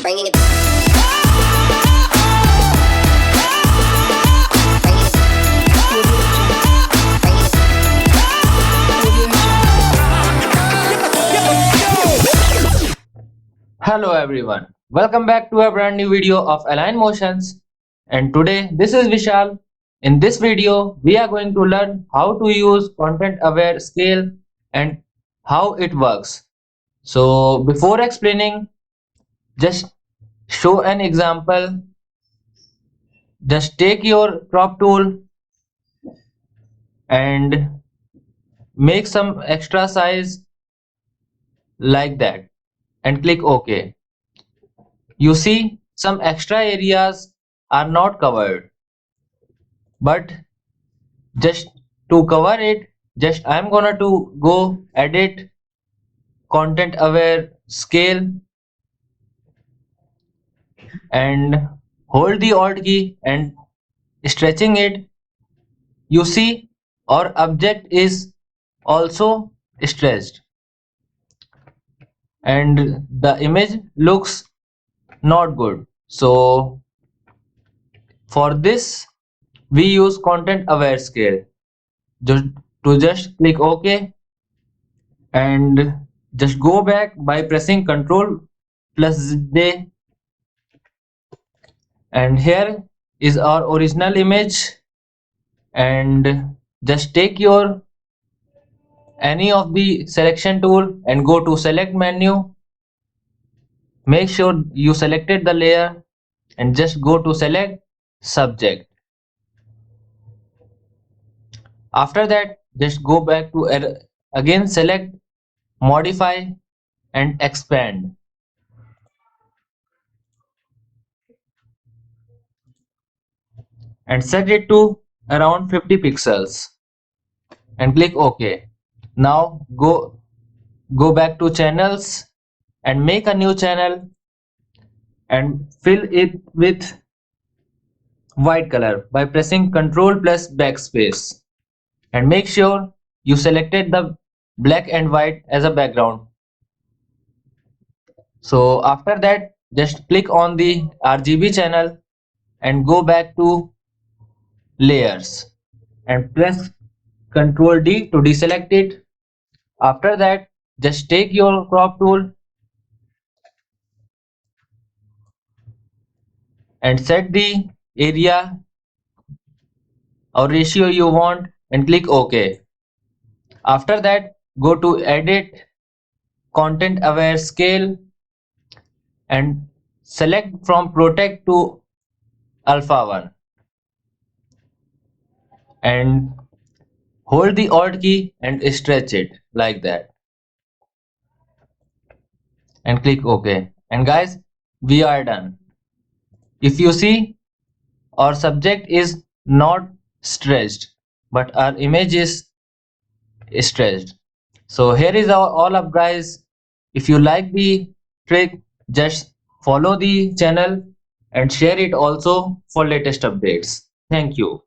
bringing it. Hello everyone, welcome back to a brand new video of Align Motions, and today this is Vishal. In this video we are going to learn how to use content aware scale and how it works. So before explaining, just show an example. Just take your crop tool and make some extra size like that and click OK. You see some extra areas are not covered, but just to cover it, just I'm gonna to go edit content aware scale and hold the alt key and stretching it. You see our object is also stretched and the image looks not good. So for this we use content aware scale. Just to just click OK and just go back by pressing Ctrl plus J, and here is our original image. And just take your any of the selection tool and go to select menu. Make sure you selected the layer and just go to select subject. After that, just go back to again select modify and expand and set it to around 50 pixels and click OK. Now go back to channels and make a new channel and fill it with white color by pressing Ctrl plus backspace, and make sure you selected the black and white as a background. So after that, just click on the RGB channel and go back to layers and press Ctrl D to deselect it. After that, just take your crop tool and set the area or ratio you want and click OK. After that, go to edit content aware scale and select from protect to alpha 1 and hold the alt key and stretch it like that and click OK. And guys, we are done. If you see, our subject is not stretched, but our image is stretched. So here is our all up, guys. If you like the trick, just follow the channel and share it also for latest updates. Thank you.